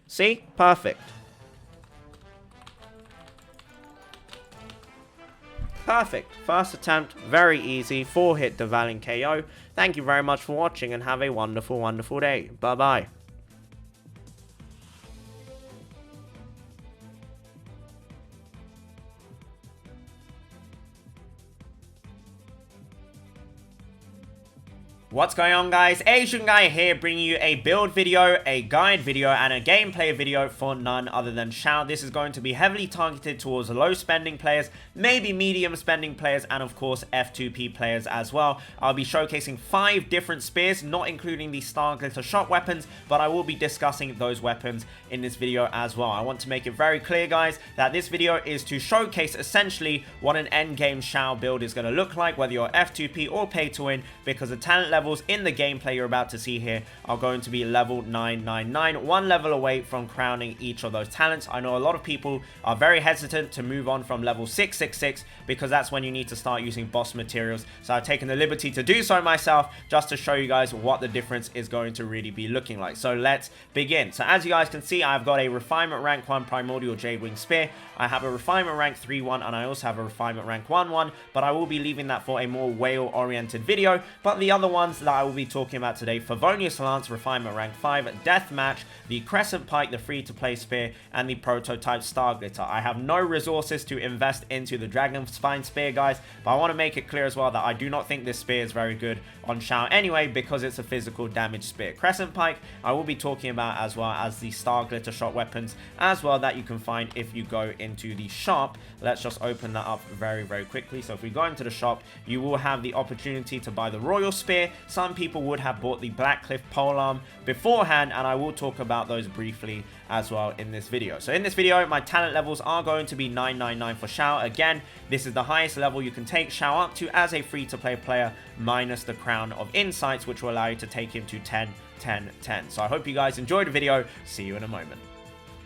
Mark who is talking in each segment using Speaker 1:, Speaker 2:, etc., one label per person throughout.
Speaker 1: See? Perfect. Perfect. First attempt, very easy. 4-hit Devaling KO. Thank you very much for watching and have a wonderful, wonderful day. Bye-bye. What's going on, guys? Asian Guy here, bringing you a build video, a guide video, and a gameplay video for none other than Xiao. This is going to be heavily targeted towards low spending players, maybe medium spending players, and of course F2P players as well. I'll be showcasing 5 different spears, not including the Star Glitter shot weapons, but I will be discussing those weapons in this video as well. I want to make it very clear, guys, that this video is to showcase essentially what an endgame Xiao build is going to look like, whether you're F2P or pay to win, because the talent levels in the gameplay you're about to see here are going to be level 999, one level away from crowning each of those talents. I know a lot of people are very hesitant to move on from level 666 because that's when you need to start using boss materials, so I've taken the liberty to do so myself just to show you guys what the difference is going to really be looking like. So let's begin. So as you guys can see, I've got a refinement rank 1 primordial jade wing spear, I have a refinement rank 3-1, and I also have a refinement rank 1-1, but I will be leaving that for a more whale oriented video. But the other ones that I will be talking about today: Favonius Lance, refinement rank 5, Deathmatch, the Crescent Pike, the free-to-play spear, and the prototype Star Glitter. I have no resources to invest into the Dragon Spine spear, guys, but I want to make it clear as well that I do not think this spear is very good on Xiao anyway, because it's a physical damage spear. Crescent Pike I will be talking about, as well as the Star Glitter shot weapons as well that you can find if you go into the shop. Let's just open that up very, very quickly. So if we go into the shop, you will have the opportunity to buy the Royal Spear. Some people would have bought the Blackcliff polearm beforehand, and I will talk about those briefly as well in this video. So in this video, my talent levels are going to be 999 for Xiao. Again, this is the highest level you can take Xiao up to as a free-to-play player, minus the Crown of Insights, which will allow you to take him to 10, 10, 10. So I hope you guys enjoyed the video. See you in a moment.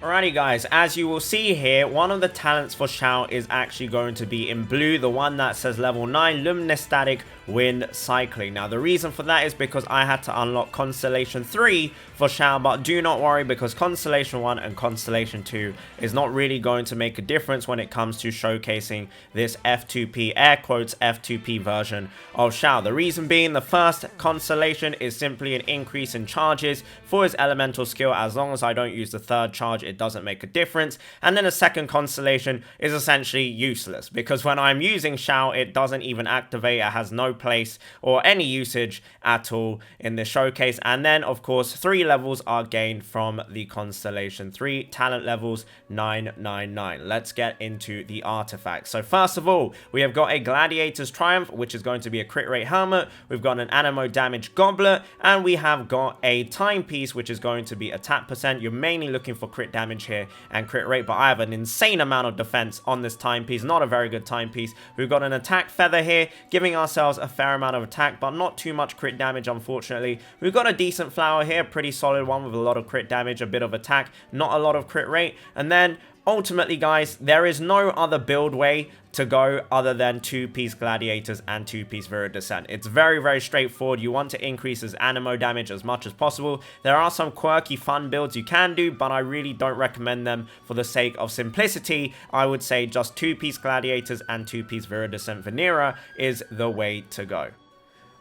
Speaker 1: Alrighty, guys, as you will see here, one of the talents for Xiao is actually going to be in blue, the one that says level 9, Luminous Static Wind Cycling. Now, the reason for that is because I had to unlock Constellation 3 for Xiao, but do not worry, because Constellation 1 and Constellation 2 is not really going to make a difference when it comes to showcasing this F2P, air quotes, F2P version of Xiao. The reason being, the first Constellation is simply an increase in charges for his elemental skill. As long as I don't use the third charge, it doesn't make a difference. And then a second Constellation is essentially useless, because when I'm using Xiao, it doesn't even activate. It has no place or any usage at all in the showcase. And then of course 3 levels are gained from the Constellation 3, talent levels 999. Let's get into the artifacts. So first of all, we have got a Gladiator's Triumph, which is going to be a crit rate helmet. We've got an Anemo damage goblet, and we have got a timepiece, which is going to be attack percent. You're mainly looking for crit damage here and crit rate, but I have an insane amount of defense on this timepiece. Not a very good timepiece. We've got an attack feather here, giving ourselves a fair amount of attack, but not too much crit damage, unfortunately. We've got a decent flower here, pretty solid one with a lot of crit damage, a bit of attack, not a lot of crit rate. And then ultimately, guys, there is no other build way to go other than 2-piece Gladiators and 2-piece Viridescent. It's very, very straightforward. You want to increase his Anemo damage as much as possible. There are some quirky fun builds you can do, but I really don't recommend them for the sake of simplicity. I would say just 2-piece Gladiators and 2-piece Viridescent Venera is the way to go.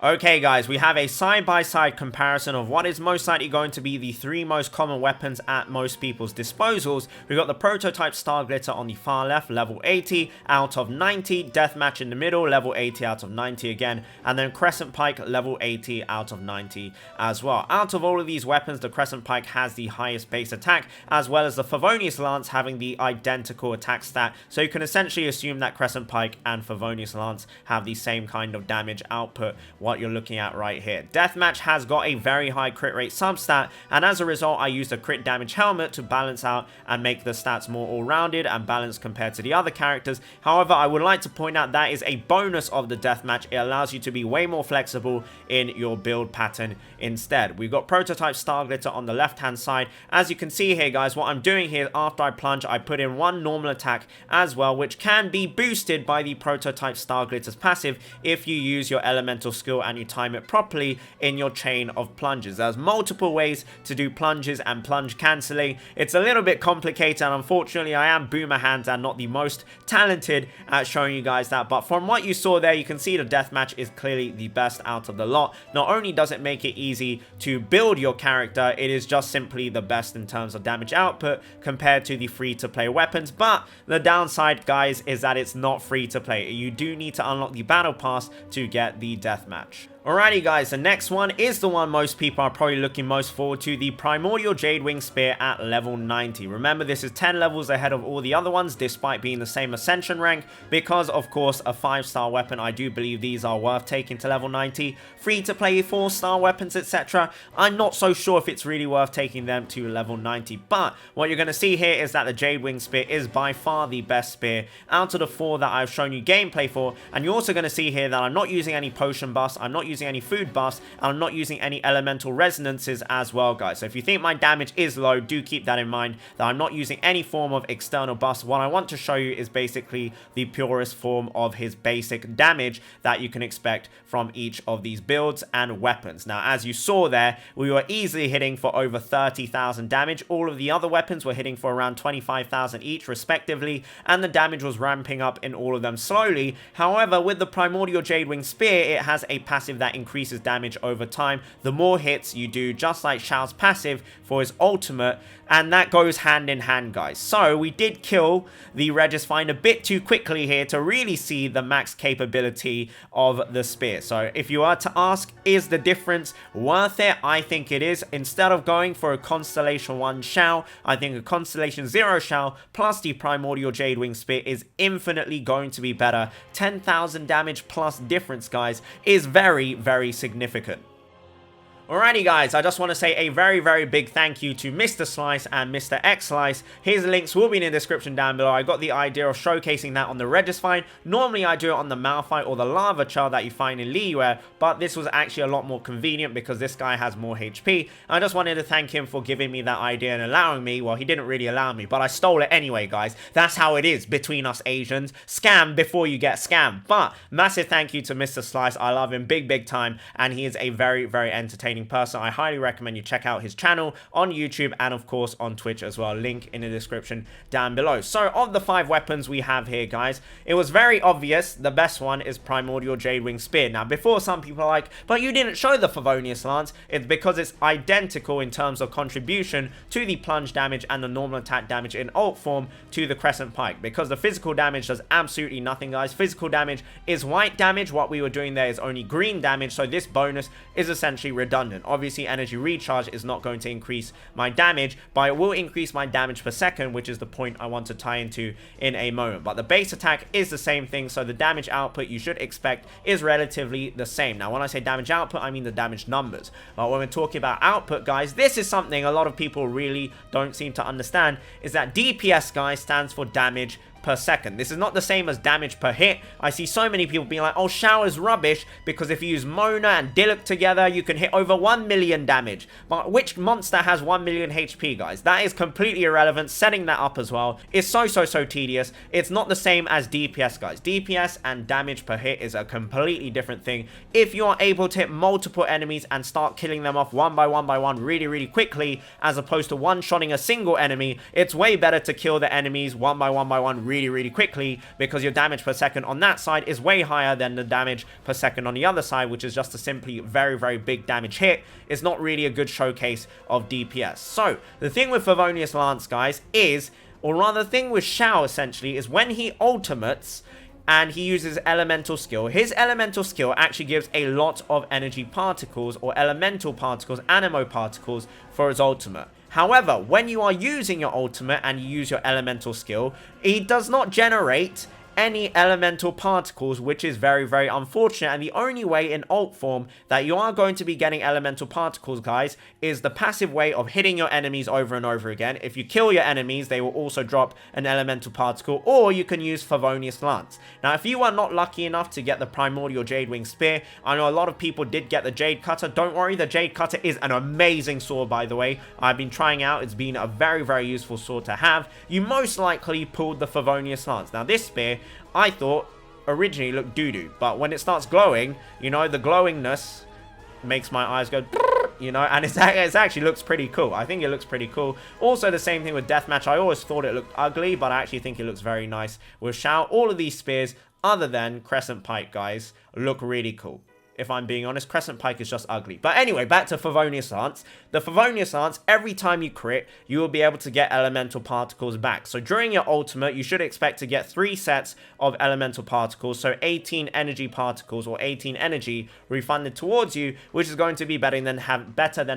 Speaker 1: Okay, guys, we have a side-by-side comparison of what is most likely going to be the 3 most common weapons at most people's disposals. We've got the prototype Star Glitter on the far left, level 80 out of 90. Deathmatch in the middle, level 80 out of 90 again. And then Crescent Pike, level 80 out of 90 as well. Out of all of these weapons, the Crescent Pike has the highest base attack, as well as the Favonius Lance having the identical attack stat. So you can essentially assume that Crescent Pike and Favonius Lance have the same kind of damage output, what you're looking at right here. Deathmatch has got a very high crit rate substat, and as a result I used a crit damage helmet to balance out and make the stats more all-rounded and balanced compared to the other characters. However, I would like to point out that is a bonus of the Deathmatch. It allows you to be way more flexible in your build pattern instead. We've got prototype Star Glitter on the left hand side. As you can see here, guys, what I'm doing here, after I plunge, I put in 1 normal attack as well, which can be boosted by the prototype Star Glitter's passive if you use your elemental skill kill and you time it properly in your chain of plunges. There's multiple ways to do plunges and plunge cancelling. It's a little bit complicated, and unfortunately I am boomer hands and not the most talented at showing you guys that, but from what you saw there, you can see the deathmatch is clearly the best out of the lot. Not only does it make it easy to build your character, it is just simply the best in terms of damage output compared to the free-to-play weapons. But the downside, guys, is that it's not free to play. You do need to unlock the battle pass to get the deathmatch. Alrighty guys, the next one is the one most people are probably looking most forward to, the Primordial Jadewing Spear at level 90. Remember, this is 10 levels ahead of all the other ones, despite being the same ascension rank, because of course a 5-star weapon. I do believe these are worth taking to level 90. Free to play 4-star weapons, etc. I'm not so sure if it's really worth taking them to level 90, but what you're going to see here is that the Jadewing Spear is by far the best spear out of the 4 that I've shown you gameplay for, and you're also going to see here that I'm not using any potion buffs, I'm not using any food buffs, and I'm not using any elemental resonances as well, guys. So if you think my damage is low, do keep that in mind, that I'm not using any form of external buffs. What I want to show you is basically the purest form of his basic damage that you can expect from each of these builds and weapons. Now, as you saw there, we were easily hitting for over 30,000 damage. All of the other weapons were hitting for around 25,000 each respectively, and the damage was ramping up in all of them slowly. However, with the Primordial Jadewing Spear, it has a passive that increases damage over time the more hits you do, just like Xiao's passive for his ultimate, and that goes hand in hand, guys. So we did kill the Regisvine a bit too quickly here to really see the max capability of the spear. So if you are to ask, is the difference worth it? I think it is. Instead of going for a Constellation 1 Xiao, I think a Constellation 0 Xiao plus the Primordial Jadewing Spear is infinitely going to be better. 10,000 damage plus difference, guys, is very, very significant. Alrighty guys, I just want to say a very, very big thank you to Mr. Xlice and Mr. Xlice. His links will be in the description down below. I got the idea of showcasing that on the Regisvine. Normally I do it on the Malphite or the Lava Child that you find in Liyue, but this was actually a lot more convenient because this guy has more HP. I just wanted to thank him for giving me that idea and allowing me. Well, he didn't really allow me, but I stole it anyway, guys. That's how it is between us Asians. Scam before you get scammed. But massive thank you to Mr. Xlice. I love him big time, and he is a very, very entertaining person. I highly recommend you check out his channel on YouTube and of course on Twitch as well. Link in the description down below. So of the 5 weapons we have here, guys, it was very obvious the best one is Primordial Jadewing Spear. Now, before some people are like, but you didn't show the Favonius Lance, it's because it's identical in terms of contribution to the plunge damage and the normal attack damage in ult form to the Crescent Pike, because the physical damage does absolutely nothing, guys. Physical damage is white damage. What we were doing there is only green damage, so this bonus is essentially redundant. Obviously, energy recharge is not going to increase my damage, but it will increase my damage per second, which is the point I want to tie into in a moment. But the base attack is the same thing, so the damage output you should expect is relatively the same. Now, when I say damage output, I mean the damage numbers. But when we're talking about output, guys, this is something a lot of people really don't seem to understand, is that DPS, guys, stands for damage per second. This is not the same as damage per hit. I see so many people being like, oh, Xiao is rubbish because if you use Mona and Diluc together, you can hit over 1 million damage. But which monster has 1 million HP, guys? That is completely irrelevant. Setting that up as well is so tedious. It's not the same as DPS, guys. DPS and damage per hit is a completely different thing. If you are able to hit multiple enemies and start killing them off one by one really quickly, as opposed to one-shotting a single enemy, it's way better to kill the enemies one by one really quickly, because your damage per second on that side is way higher than the damage per second on the other side, which is just a simply very big damage hit. It's not really a good showcase of DPS. So the thing with Favonius Lance, guys, is, or rather the thing with Xiao essentially, is when he ultimates and he uses elemental skill, his elemental skill actually gives a lot of energy particles or elemental particles, anemo particles, for his ultimate. However, when you are using your ultimate and you use your elemental skill, he does not generate any elemental particles, which is very unfortunate. And the only way in ult form that you are going to be getting elemental particles, guys, is the passive way of hitting your enemies over and over again. If you kill your enemies, they will also drop an elemental particle, or you can use Favonius Lance. Now, if you are not lucky enough to get the Primordial Jadewing Spear, I know a lot of people did get the Jade Cutter. Don't worry, the Jade Cutter is an amazing sword, by the way. I've been trying out. It's been a very useful sword to have. You most likely pulled the Favonius Lance. Now, this spear, I thought originally look doo-doo. But when it starts glowing, you know, the glowingness makes my eyes go, you know, and it actually looks pretty cool. I think it looks pretty cool. Also, the same thing with Deathmatch. I always thought it looked ugly, but I actually think it looks very nice with Xiao. All of these spears, other than Crescent Pike, guys, look really cool. If I'm being honest, Crescent Pike is just ugly. But anyway, back to Favonius Lance. The Favonius Lance, every time you crit, you will be able to get elemental particles back. So during your ultimate, you should expect to get 3 sets of elemental particles. So 18 energy particles or 18 energy refunded towards you, which is going to be better than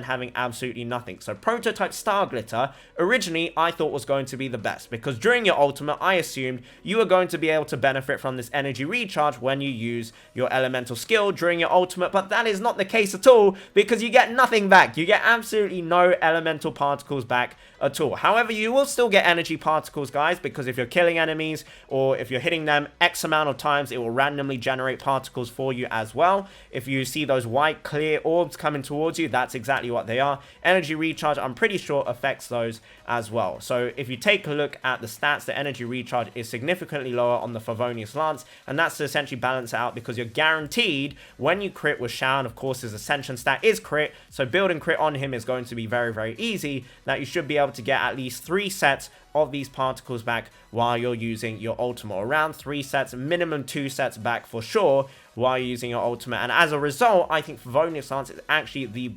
Speaker 1: having absolutely nothing. So Prototype Star Glitter, originally I thought was going to be the best, because during your ultimate, I assumed you were going to be able to benefit from this energy recharge when you use your elemental skill during your ultimate, but that is not the case at all, because you get nothing back. You get absolutely no elemental particles back at all. However, you will still get energy particles, guys, because if you're killing enemies or if you're hitting them X amount of times, it will randomly generate particles for you as well. If you see those white clear orbs coming towards you, that's exactly what they are. Energy recharge, I'm pretty sure, affects those as well. So if you take a look at the stats, the energy recharge is significantly lower on the Favonius Lance, and that's to essentially balance it out, because you're guaranteed when you crit with Xiao, and of course his Ascension stat is crit, so building crit on him is going to be very, very easy, that you should be able to get at least 3 sets of these particles back while you're using your ultimate. Around 3 sets, minimum 2 sets back for sure while you're using your ultimate. And as a result, I think Favonius Lance is actually the...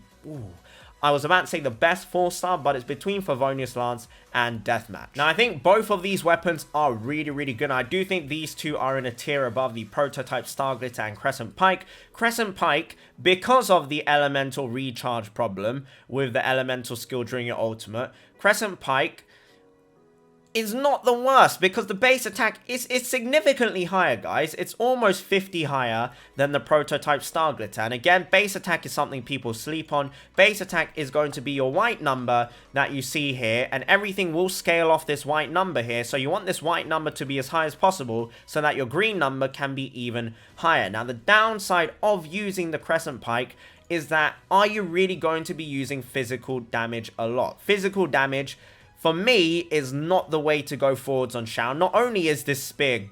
Speaker 1: I was about to say the best 4-star, but it's between Favonius Lance and Deathmatch. Now, I think both of these weapons are really, really good. I do think these two are in a tier above the Prototype Star Glitter and Crescent Pike. Crescent Pike, because of the elemental recharge problem with the elemental skill during your ultimate, Crescent Pike is not the worst, because the base attack is significantly higher, guys. It's almost 50 higher than the Prototype Star Glitter. And again, base attack is something people sleep on. Base attack is going to be your white number that you see here, and everything will scale off this white number here. So you want this white number to be as high as possible so that your green number can be even higher. Now, the downside of using the Crescent Pike is that, are you really going to be using physical damage a lot? Physical damage, for me, is not the way to go forwards on Xiao. Not only is this spear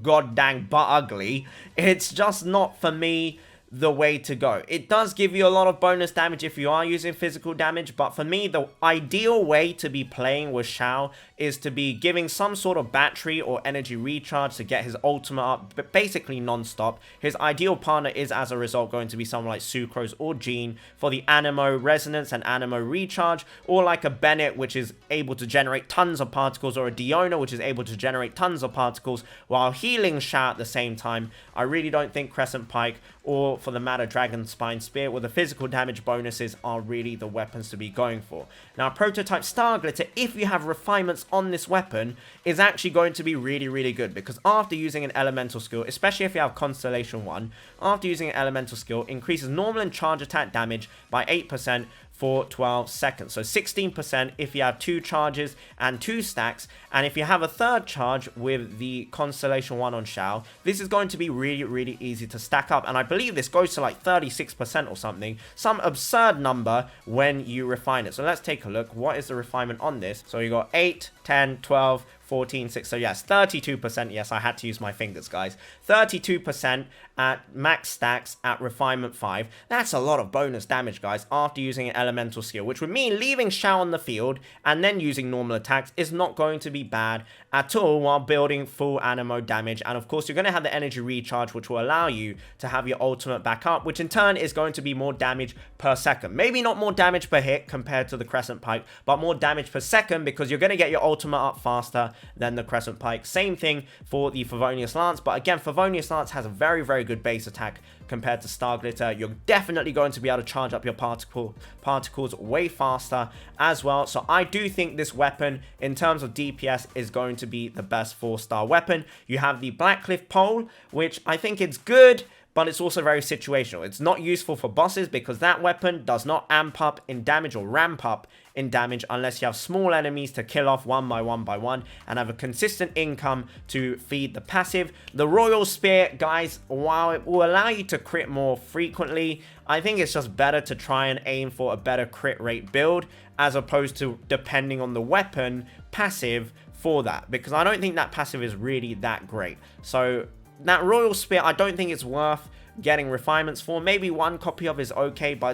Speaker 1: god dang but ugly, it's just not, for me, the way to go. It does give you a lot of bonus damage if you are using physical damage, but for me, the ideal way to be playing with Xiao is to be giving some sort of battery or energy recharge to get his ultimate up, but basically non-stop. His ideal partner is, as a result, going to be someone like Sucrose or Jean for the Animo Resonance and Animo Recharge, or like a Bennett, which is able to generate tons of particles, or a Diona, which is able to generate tons of particles while healing Xiao at the same time. I really don't think Crescent Pike, or for the matter Dragon Spine Spear, with the physical damage bonuses, are really the weapons to be going for. Now, Prototype Star Glitter, if you have refinements on this weapon, is actually going to be really, really good, because after using an elemental skill, especially if you have Constellation 1, after using an elemental skill, increases normal and charge attack damage by 8% for 12 seconds. So 16% if you have 2 charges and 2 stacks. And if you have a third charge with the Constellation 1 on Xiao, this is going to be really, really easy to stack up. And I believe this goes to like 36% or something. Some absurd number when you refine it. So let's take a look. What is the refinement on this? So you got 8, 10, 12, 14, 6. So yes, 32%. Yes, I had to use my fingers, guys. 32% at max stacks at refinement 5. That's a lot of bonus damage, guys, after using an elemental skill, which would mean leaving Xiao on the field and then using normal attacks is not going to be bad at all while building full animo damage. And of course, you're going to have the energy recharge, which will allow you to have your ultimate back up, which in turn is going to be more damage per second. Maybe not more damage per hit compared to the Crescent Pike, but more damage per second, because you're going to get your ultimate up faster than the Crescent Pike. Same thing for the Favonius Lance, but again, Favonius Lance has a very, very good base attack compared to Star Glitter. You're definitely going to be able to charge up your particles way faster as well. So I do think this weapon, in terms of DPS, is going to be the best 4-star weapon. You have the Blackcliff Pole, which I think it's good, but it's also very situational. It's not useful for bosses because that weapon does not amp up in damage or ramp up in damage unless you have small enemies to kill off one by one and have a consistent income to feed the passive. The Royal Spear, guys, while it will allow you to crit more frequently, I think it's just better to try and aim for a better crit rate build as opposed to depending on the weapon passive for that, because I don't think that passive is really that great. So that Royal Spear, I don't think it's worth getting refinements for. Maybe one copy of is okay, but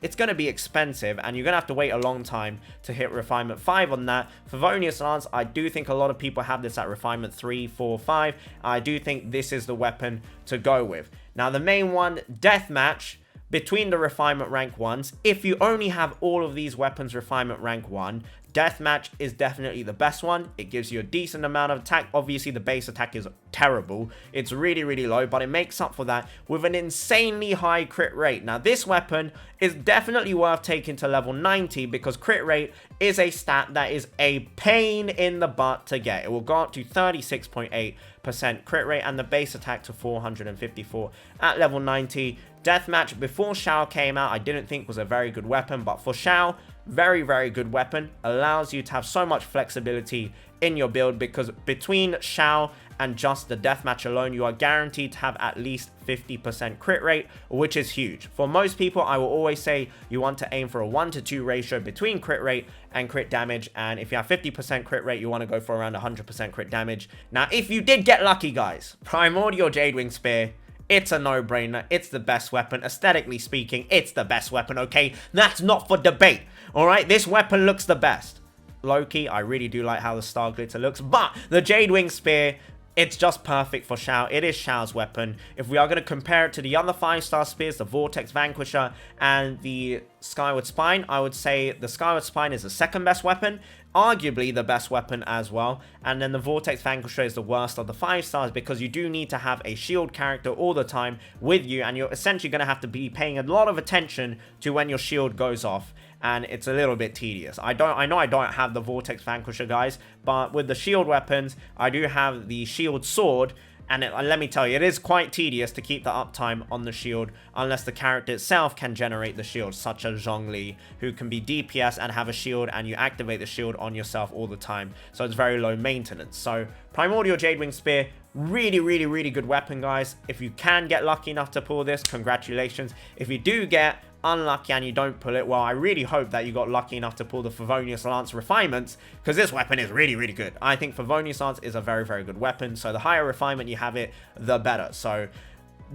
Speaker 1: it's gonna be expensive, and you're gonna have to wait a long time to hit refinement 5 on that. Favonius Lance, I do think a lot of people have this at refinement 3, 4, 5. I do think this is the weapon to go with. Now the main one, Deathmatch, between the refinement rank 1s, if you only have all of these weapons refinement rank 1, Deathmatch is definitely the best one. It gives you a decent amount of attack. Obviously, the base attack is terrible. It's really, really low, but it makes up for that with an insanely high crit rate. Now, this weapon is definitely worth taking to level 90 because crit rate is a stat that is a pain in the butt to get. It will go up to 36.8% crit rate and the base attack to 454 at level 90. Deathmatch before Xiao came out, I didn't think was a very good weapon, but for Xiao, very, very good weapon. Allows you to have so much flexibility in your build because between Xiao and just the deathmatch alone, you are guaranteed to have at least 50% crit rate, which is huge. For most people, I will always say you want to aim for a 1-to-2 ratio between crit rate and crit damage, and if you have 50% crit rate, you want to go for around 100% crit damage. Now, if you did get lucky, guys, Primordial Jadewing Spear, it's a no-brainer. It's the best weapon. Aesthetically speaking, it's the best weapon, okay? That's not for debate, all right? This weapon looks the best. Low-key, I really do like how the Star Glitter looks, but the Jadewing Spear, it's just perfect for Xiao. It is Xiao's weapon. If we are going to compare it to the other 5-star spears, the Vortex Vanquisher and the Skyward Spine, I would say the Skyward Spine is the second best weapon, arguably the best weapon as well, and then the Vortex Vanquisher is the worst of the 5 stars because you do need to have a shield character all the time with you, and you're essentially going to have to be paying a lot of attention to when your shield goes off, and it's a little bit tedious. I know I don't have the Vortex Vanquisher, guys, but with the shield weapons, I do have the shield sword, and let me tell you, it is quite tedious to keep the uptime on the shield unless the character itself can generate the shield, such as Xlice, who can be DPS and have a shield, and you activate the shield on yourself all the time, so it's very low maintenance. So Primordial Jadewing Spear, really, really, really good weapon, guys. If you can get lucky enough to pull this, congratulations. If you do get unlucky and you don't pull it, well, I really hope that you got lucky enough to pull the Favonius Lance refinements, because this weapon is really, really good. I think Favonius Lance is a very, very good weapon, so the higher refinement you have it, the better. So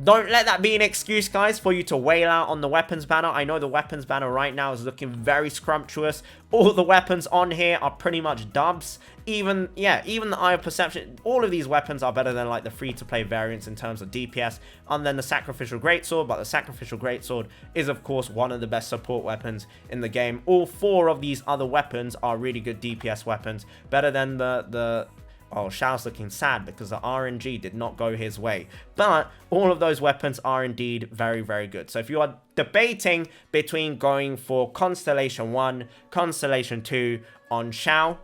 Speaker 1: don't let that be an excuse, guys, for you to wail out on the weapons banner. I know the weapons banner right now is looking very scrumptious. All the weapons on here are pretty much dubs. Even the Eye of Perception, all of these weapons are better than like the free-to-play variants in terms of DPS, and then the Sacrificial Greatsword, but the Sacrificial Greatsword is, of course, one of the best support weapons in the game. All 4 of these other weapons are really good DPS weapons, better than Oh, Xiao's looking sad because the RNG did not go his way. But all of those weapons are indeed very, very good. So if you are debating between going for Constellation 1, Constellation 2 on Xiao,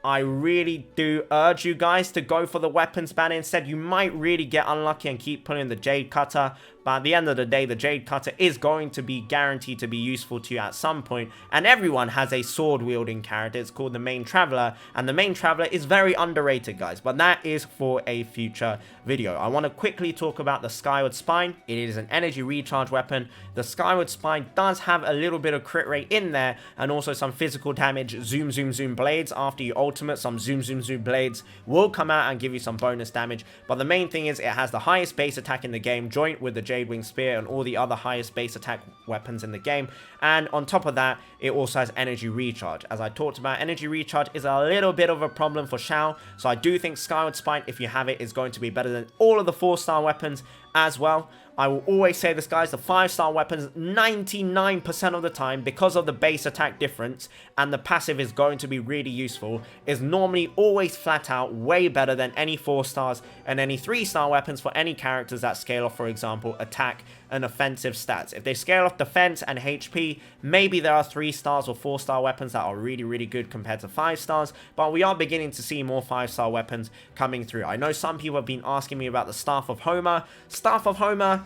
Speaker 1: I really do urge you guys to go for the weapons banner instead. You might really get unlucky and keep pulling the Jade Cutter, but at the end of the day, the Jade Cutter is going to be guaranteed to be useful to you at some point, and everyone has a sword-wielding character. It's called the Main Traveler, and the Main Traveler is very underrated, guys, but that is for a future video. I want to quickly talk about the Skyward Spine. It is an energy recharge weapon. The Skyward Spine does have a little bit of crit rate in there, and also some physical damage, zoom, zoom, zoom blades. After you ultimate, some zoom, zoom, zoom blades will come out and give you some bonus damage, but the main thing is it has the highest base attack in the game, joint with the Jadewing Spear and all the other highest base attack weapons in the game, and on top of that, it also has energy recharge. As I talked about, energy recharge is a little bit of a problem for Xiao, so I do think Skyward Spine, if you have it, is going to be better than all of the 4-star weapons as well. I will always say this, guys, the 5-star weapons 99% of the time, because of the base attack difference and the passive is going to be really useful, is normally always flat out way better than any 4 stars and any 3-star weapons for any characters that scale off, for example, attack and offensive stats. If they scale off defense and HP, maybe there are 3-stars or 4-star weapons that are really, really good compared to 5 stars, but we are beginning to see more 5-star weapons coming through. I know some people have been asking me about the Staff of Homa. Staff of Homa,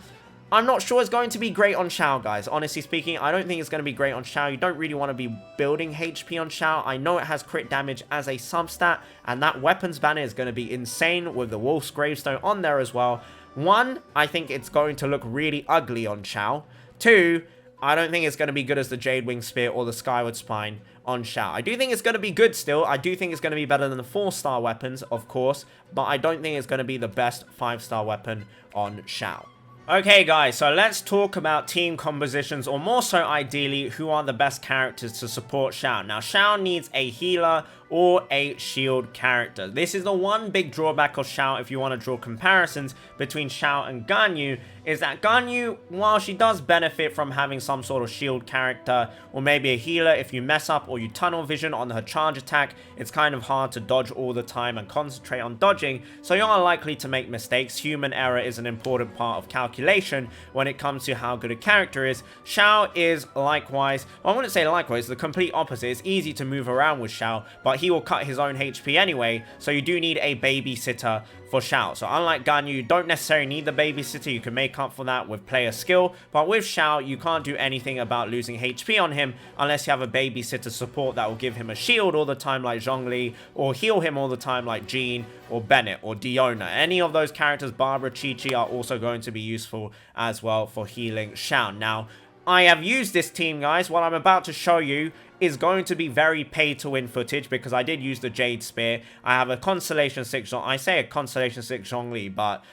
Speaker 1: I'm not sure it's going to be great on Xiao, guys. Honestly speaking, I don't think it's going to be great on Xiao. You don't really want to be building HP on Xiao. I know it has crit damage as a substat, and that weapons banner is going to be insane with the Wolf's Gravestone on there as well. 1, I think it's going to look really ugly on Xiao. 2, I don't think it's going to be good as the Jade Wing Spear or the Skyward Spine on Xiao. I do think it's going to be good still. I do think it's going to be better than the 4-star weapons, of course, but I don't think it's going to be the best 5-star weapon on Xiao. Okay guys, so let's talk about team compositions, or more so ideally, who are the best characters to support Xiao. Now, Xiao needs a healer or a shield character. This is the one big drawback of Xiao if you want to draw comparisons between Xiao and Ganyu, is that Ganyu, while she does benefit from having some sort of shield character, or maybe a healer, if you mess up or you tunnel vision on her charge attack, it's kind of hard to dodge all the time and concentrate on dodging, so you are likely to make mistakes. Human error is an important part of calculation when it comes to how good a character is. Xiao is likewise, well, I wouldn't say likewise, the complete opposite. It's easy to move around with Xiao, but he will cut his own HP anyway, so you do need a babysitter for Xiao. So unlike Ganyu, you don't necessarily need the babysitter. You can make up for that with player skill, but with Xiao, you can't do anything about losing HP on him unless you have a babysitter support that will give him a shield all the time like Zhongli, or heal him all the time like Jean or Bennett or Diona. Any of those characters, Barbara, Chi-Chi, are also going to be useful as well for healing Xiao. Now, I have used this team, guys. What I'm about to show you is going to be very pay-to-win footage because I did use the Jade Spear. I have a Constellation 6, I say a Constellation 6 Zhongli, but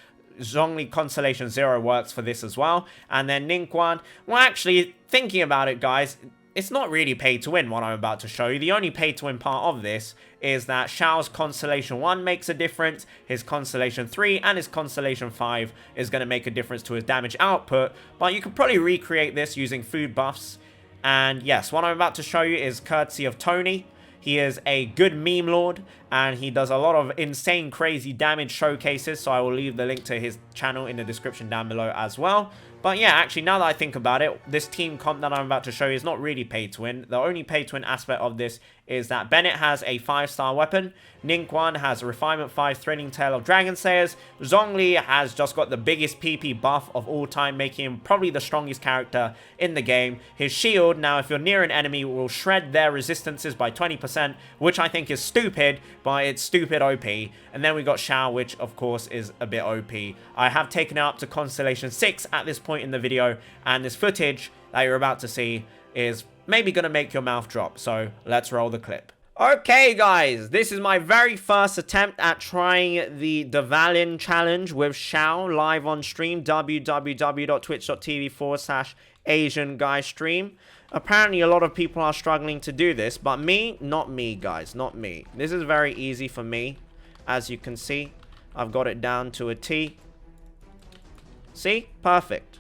Speaker 1: Zhongli Constellation 0 works for this as well. And then Ningguang, well, actually, thinking about it, guys, it's not really pay-to-win what I'm about to show you. The only pay-to-win part of this is that Xiao's Constellation 1 makes a difference, his Constellation 3 and his Constellation 5 is going to make a difference to his damage output, but you could probably recreate this using food buffs. And yes, what I'm about to show you is courtesy of Tony. He is a good Memelord, and he does a lot of insane, crazy damage showcases, so I will leave the link to his channel in the description down below as well. But yeah, actually, now that I think about it, this team comp that I'm about to show you is not really pay-to-win. The only pay-to-win aspect of this is that Bennett has a 5-star weapon, Ningguang has a Refinement 5 Threading Tail of Dragon Slayers, Zhongli has just got the biggest PP buff of all time, making him probably the strongest character in the game. His shield, now if you're near an enemy, will shred their resistances by 20%, which I think is stupid, but it's stupid OP. And then we got Xiao, which of course is a bit OP. I have taken it up to Constellation 6 at this point in the video, and this footage that you're about to see is maybe gonna make your mouth drop, so let's roll the clip. Okay guys, this is my very first attempt at trying the Devalin challenge with Xiao live on stream, www.twitch.tv/AsianGuyStream. Apparently a lot of people are struggling to do this, but me, not me guys, not me. This is very easy for me. As you can see, I've got it down to a T. See? Perfect.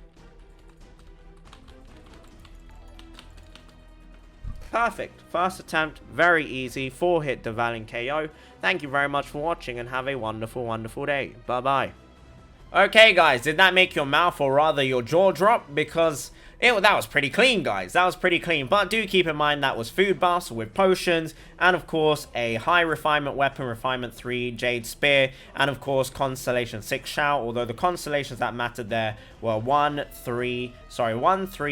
Speaker 1: Perfect. First attempt, very easy. 4-hit Devalin KO. Thank you very much for watching and have a wonderful, wonderful day. Bye-bye. Okay, guys, did that make your mouth, or rather your jaw drop? Because that was pretty clean, guys. That was pretty clean. But do keep in mind that was food buffs with potions, and of course a high refinement weapon, Refinement 3 Jade Spear, and of course Constellation 6 Xiao. Although the constellations that mattered there were 1, 3,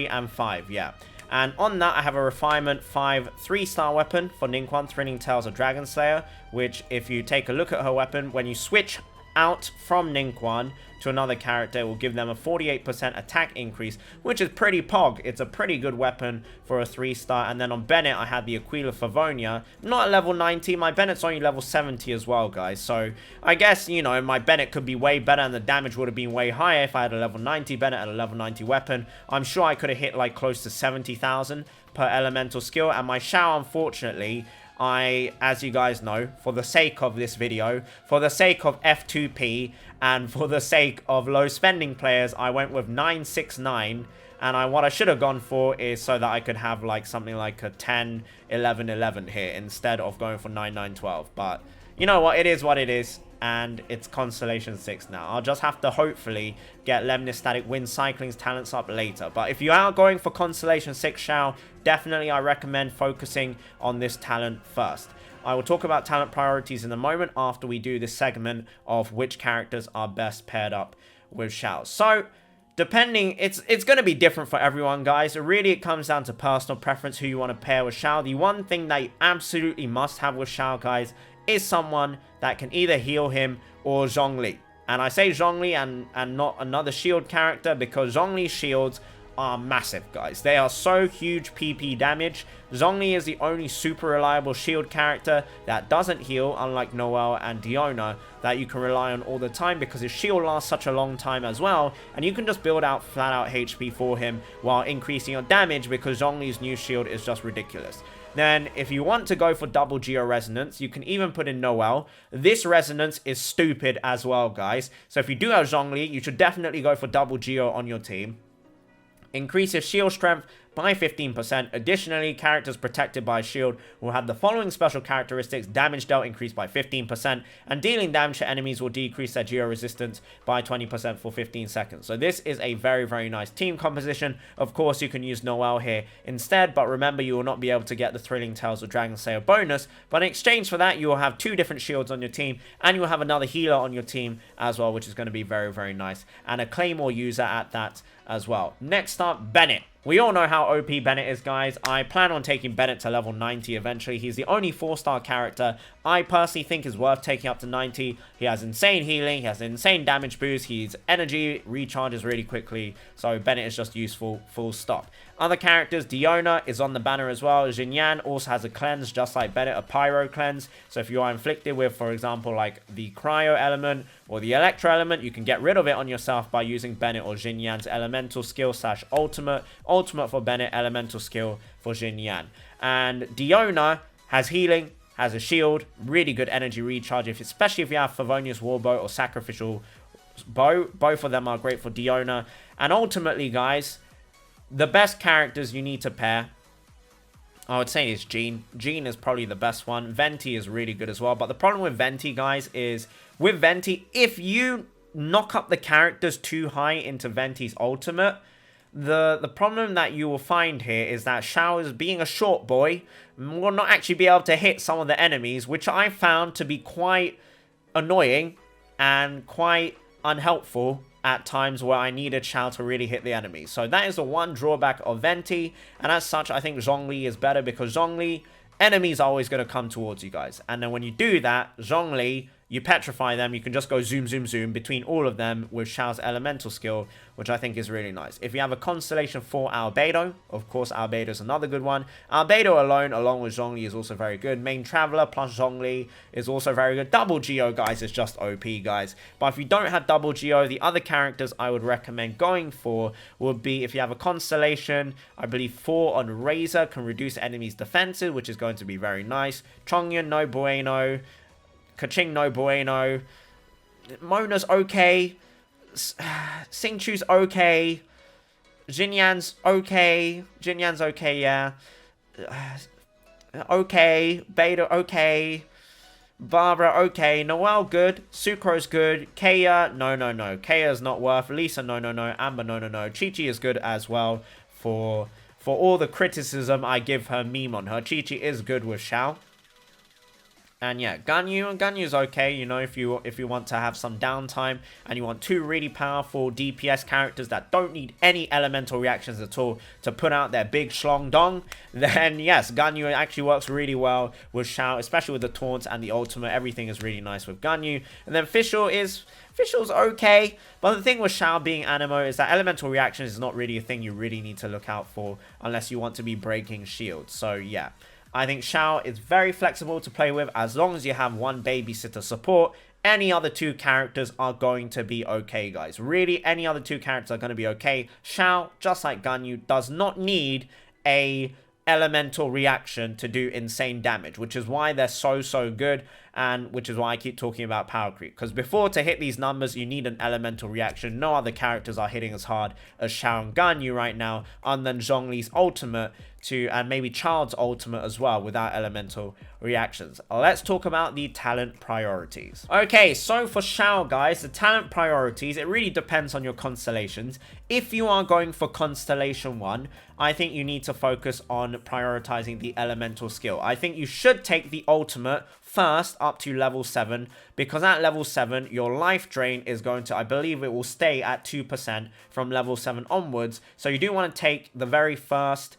Speaker 1: and 5. Yeah. And on that, I have a Refinement 5 3-star weapon for Ningguang, Threading Tails of Dragon Slayer, which, if you take a look at her weapon, when you switch out from Ningguang to another character, it will give them a 48% attack increase, which is pretty pog. It's a pretty good weapon for a 3-star. And then on Bennett, I had the Aquila Favonia, not at level 90. My Bennett's only level 70 as well, guys. So I guess, you know, my Bennett could be way better and the damage would have been way higher if I had a level 90 Bennett and a level 90 weapon. I'm sure I could have hit like close to 70,000 per elemental skill. And my Xiao, unfortunately, as you guys know, for the sake of this video, for the sake of F2P, and for the sake of low spending players, I went with 969, and what I should have gone for is so that I could have like something like a 10, 11, 11 here, instead of going for 9, 9, 12. But you know what, it is what it is, and it's Constellation 6 now. I'll just have to hopefully get Lemnis Static Wind Cycling's talents up later. But if you are going for Constellation 6 Xiao, definitely I recommend focusing on this talent first. I will talk about talent priorities in a moment after we do this segment of which characters are best paired up with Xiao. So, depending, it's going to be different for everyone, guys. Really, it comes down to personal preference, who you want to pair with Xiao. The one thing that you absolutely must have with Xiao, guys, is someone that can either heal him or Zhongli. And I say Zhongli and not another shield character, because Zhongli's shields are massive, guys. They are so huge PP damage. Zhongli is the only super reliable shield character that doesn't heal, unlike Noelle and Diona, that you can rely on all the time because his shield lasts such a long time as well, and you can just build out flat out HP for him while increasing your damage because Zhongli's new shield is just ridiculous. Then, if you want to go for double Geo Resonance, you can even put in Noelle. This Resonance is stupid as well, guys. So if you do have Zhongli, you should definitely go for double Geo on your team. Increase his shield strength by 15%. Additionally, characters protected by a shield will have the following special characteristics: damage dealt increased by 15%, and dealing damage to enemies will decrease their geo resistance by 20% for 15 seconds. So this is a very, very nice team composition. Of course, you can use Noelle here instead, but remember, you will not be able to get the Thrilling Tales of Dragon Slayer bonus, but in exchange for that, you will have 2 different shields on your team, and you will have another healer on your team as well, which is going to be very, very nice, and a Claymore user at that as well. Next up, Bennett. We all know how OP Bennett is, guys. I plan on taking Bennett to level 90 eventually. He's the only 4-star character I personally think is worth taking up to 90. He has insane healing, he has an insane damage boost, his energy recharges really quickly, so Bennett is just useful, full stop. Other characters, Diona is on the banner as well. Xinyan also has a cleanse, just like Bennett, a pyro cleanse. So if you are inflicted with, for example, like the cryo element or the electro element, you can get rid of it on yourself by using Bennett or Xinyan's elemental skill / ultimate. Ultimate for Bennett, elemental skill for Xinyan. And Diona has healing, has a shield, really good energy recharge, especially if you have Favonius Warbow or Sacrificial Bow. Both of them are great for Diona. And ultimately, guys, the best characters you need to pair, I would say, is Jean. Jean is probably the best one. Venti is really good as well. But the problem with Venti, guys, is with Venti, if you knock up the characters too high into Venti's ultimate, the problem that you will find here is that Xiao, is being a short boy, will not actually be able to hit some of the enemies, which I found to be quite annoying and quite unhelpful at times where I needed Xiao to really hit the enemies. So that is the one drawback of Venti, and as such, I think Zhongli is better because Zhongli, enemies are always going to come towards you guys. And then when you do that, Zhongli, you petrify them, you can just go zoom, zoom, zoom between all of them with Xiao's elemental skill, which I think is really nice. If you have a Constellation for Albedo, of course, Albedo is another good one. Albedo alone, along with Zhongli, is also very good. Main Traveler plus Zhongli is also very good. Double Geo, guys, is just OP, guys. But if you don't have Double Geo, the other characters I would recommend going for would be, if you have a Constellation, I believe 4 on Razor can reduce enemies' defenses, which is going to be very nice. Chongyun, no bueno. Kaching, no bueno. Mona's okay. Xingchu's okay. Xinyan's okay. Xinyan's okay, yeah. Okay. Beta, okay. Barbara, okay. Noelle, good. Sucro's good. Kaya, no, no, no. Kaya's not worth. Lisa, no, no, no. Amber, no, no, no. Chi-Chi is good as well for all the criticism I give her meme on her. Chi-Chi is good with Xiao. And yeah, Ganyu's okay, you know, if you want to have some downtime and you want 2 really powerful DPS characters that don't need any elemental reactions at all to put out their big schlong dong, then yes, Ganyu actually works really well with Xiao, especially with the taunts and the ultimate. Everything is really nice with Ganyu. And then Fischl's okay, but the thing with Xiao being Anemo is that elemental reactions is not really a thing you really need to look out for unless you want to be breaking shields. So yeah, I think Xiao is very flexible to play with as long as you have one babysitter support. Any other 2 characters are going to be okay, guys. Really, any other 2 characters are going to be okay. Xiao, just like Ganyu, does not need a elemental reaction to do insane damage, which is why they're so good, and which is why I keep talking about power creep, because before, to hit these numbers, you need an elemental reaction. No other characters are hitting as hard as Xiao and Ganyu right now, and then Zhongli's ultimate and maybe Child's ultimate as well without elemental reactions. Let's talk about the talent priorities. Okay, so for Xiao, guys, the talent priorities, it really depends on your constellations. If you are going for Constellation 1, I think you need to focus on prioritizing the elemental skill. I think you should take the ultimate first up to level 7, because at level 7, your life drain is going to, I believe it will stay at 2% from level 7 onwards. So you do want to take the very first,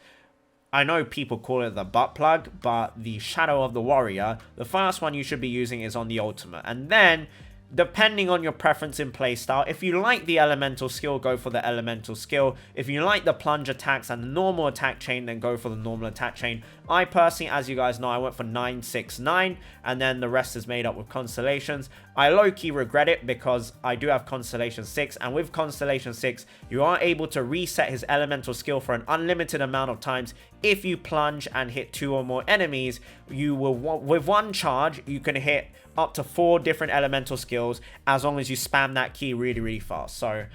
Speaker 1: I know people call it the butt plug, but the Shadow of the Warrior, the first one you should be using is on the ultimate. And then depending on your preference in playstyle. If you like the elemental skill, go for the elemental skill. If you like the plunge attacks and the normal attack chain, then go for the normal attack chain. I personally, as you guys know, I went for 969, and then the rest is made up with Constellations. I low-key regret it because I do have Constellation 6, and with Constellation 6, you are able to reset his elemental skill for an unlimited amount of times. If you plunge and hit 2 or more enemies, you will, with one charge, you can hit up to 4 different elemental skills as long as you spam that key really, really fast. So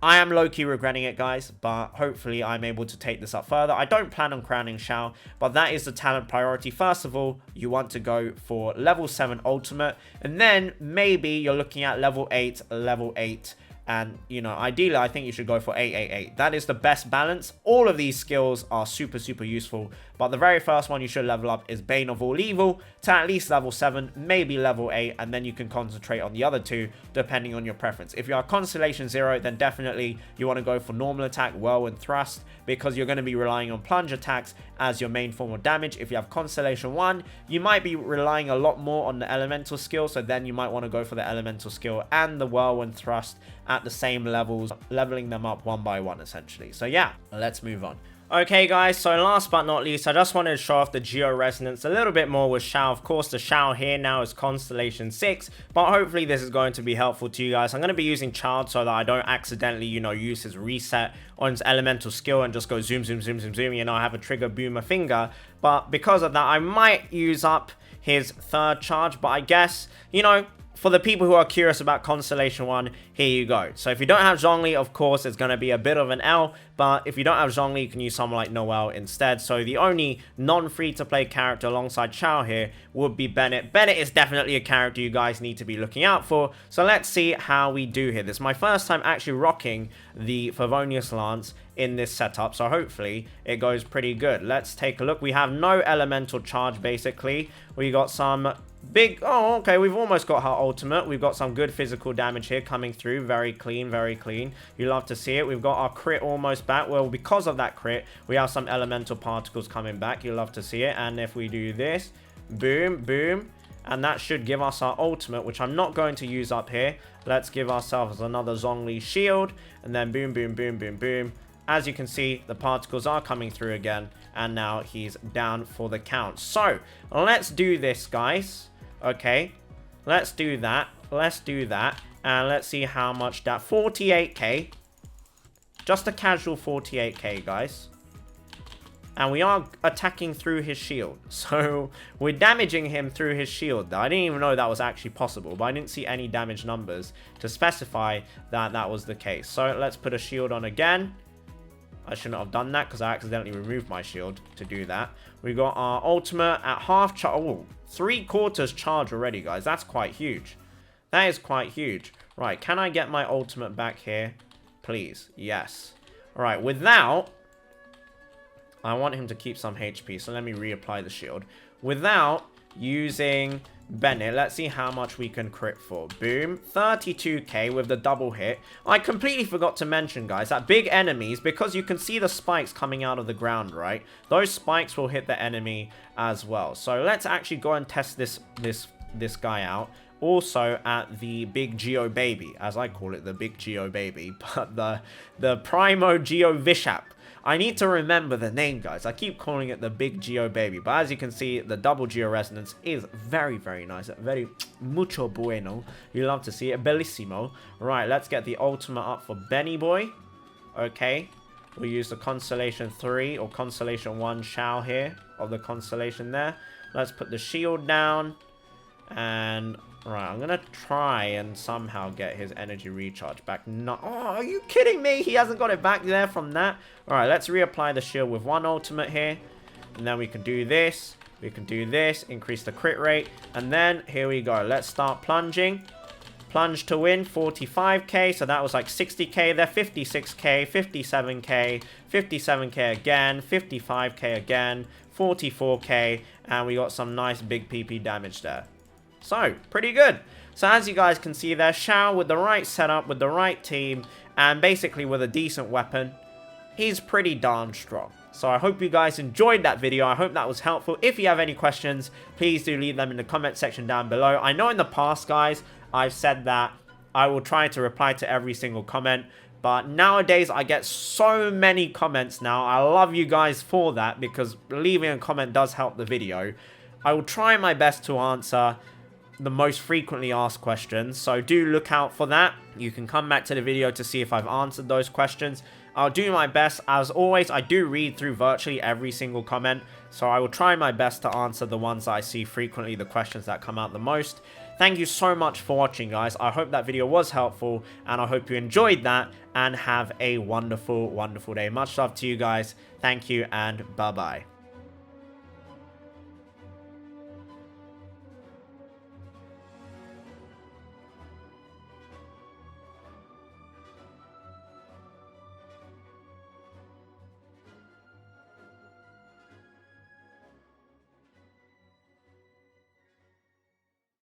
Speaker 1: I am low-key regretting it, guys, but hopefully I'm able to take this up further. I don't plan on crowning Xiao, but that is the talent priority. First of all, you want to go for level 7 ultimate, and then maybe you're looking at level 8, and, you know, ideally, I think you should go for 888. That is the best balance. All of these skills are super, super useful. But the very first one you should level up is Bane of All Evil to at least level 7, maybe level 8. And then you can concentrate on the other 2, depending on your preference. If you are Constellation 0, then definitely you want to go for normal attack, whirlwind thrust, because you're going to be relying on plunge attacks as your main form of damage. If you have Constellation 1, you might be relying a lot more on the elemental skill. So then you might want to go for the elemental skill and the whirlwind thrust at the same levels, leveling them up one by one essentially. So yeah, let's move on. Okay guys, so last but not least, I just wanted to show off the geo resonance a little bit more with Xiao. Of course, the Xiao here now is Constellation 6, but hopefully this is going to be helpful to you guys. I'm going to be using Child so that I don't accidentally, you know, use his reset on his elemental skill and just go zoom, zoom, zoom, zoom, zoom, you know, I have a trigger boomer finger. But because of that, I might use up his 3rd charge, but I guess, you know, for the people who are curious about Constellation 1, here you go. So if you don't have Zhongli, of course, it's going to be a bit of an L. But if you don't have Zhongli, you can use someone like Noelle instead. So the only non-free-to-play character alongside Xiao here would be Bennett. Bennett is definitely a character you guys need to be looking out for. So let's see how we do here. This is my first time actually rocking the Favonius Lance in this setup. So hopefully it goes pretty good. Let's take a look. We have no elemental charge, basically. We got some big... Oh, okay. We've almost got her ultimate. We've got some good physical damage here coming through. Very clean, very clean. You love to see it. We've got our crit almost back. Well, because of that crit, we have some elemental particles coming back. You love to see it. And if we do this, boom, boom, and that should give us our ultimate, which I'm not going to use up here. Let's give ourselves another Zhongli shield. And then boom, boom, boom, boom, boom. As you can see, the particles are coming through again. And now he's down for the count. So, let's do this, guys. Okay, let's do that. Let's do that. And let's see how much that... 48k. Just a casual 48k, guys. And we are attacking through his shield. So, we're damaging him through his shield. I didn't even know that was actually possible. But I didn't see any damage numbers to specify that that was the case. So, let's put a shield on again. I shouldn't have done that because I accidentally removed my shield to do that. We got our ultimate at half charge. Oh, 3/4 charge already, guys. That's quite huge. That is quite huge. Right, can I get my ultimate back here? Please. Yes. All right, without... I want him to keep some HP, so let me reapply the shield. Without using Bennett, let's see how much we can crit for. Boom. 32k with the double hit. I completely forgot to mention, guys, that big enemies, because you can see the spikes coming out of the ground, right? Those spikes will hit the enemy as well. So let's actually go and test this guy out. Also at the Big Geo Baby, as I call it, the Big Geo Baby, but the Primo Geo Vishap. I need to remember the name, guys. I keep calling it the Big Geo Baby. But as you can see, the double Geo Resonance is very, very nice. Very mucho bueno. You love to see it. Bellissimo. Right, let's get the ultimate up for Benny Boy. Okay. We use the Constellation 3 or Constellation 1 Xiao here. Of the Constellation there. Let's put the shield down. And... Right, I'm going to try and somehow get his energy recharge back. No, oh, are you kidding me? He hasn't got it back there from that. All right, let's reapply the shield with one ultimate here. And then we can do this. We can do this. Increase the crit rate. And then, here we go. Let's start plunging. Plunge to win, 45k. So that was like 60k there. 56k, 57k, 57k again, 55k again, 44k. And we got some nice big PP damage there. So, pretty good. So, as you guys can see there, Xiao with the right setup, with the right team, and basically with a decent weapon, he's pretty darn strong. So, I hope you guys enjoyed that video. I hope that was helpful. If you have any questions, please do leave them in the comment section down below. I know in the past, guys, I've said that I will try to reply to every single comment. But nowadays, I get so many comments now. I love you guys for that, because leaving a comment does help the video. I will try my best to answer the most frequently asked questions, so do look out for that. You can come back to the video to see if I've answered those questions. I'll do my best. As always, I do read through virtually every single comment, so I will try my best to answer the ones that I see frequently, the questions that come out the most. Thank you so much for watching, guys. I hope that video was helpful, and I hope you enjoyed that, and have a wonderful, wonderful day. Much love to you guys. Thank you, and bye-bye.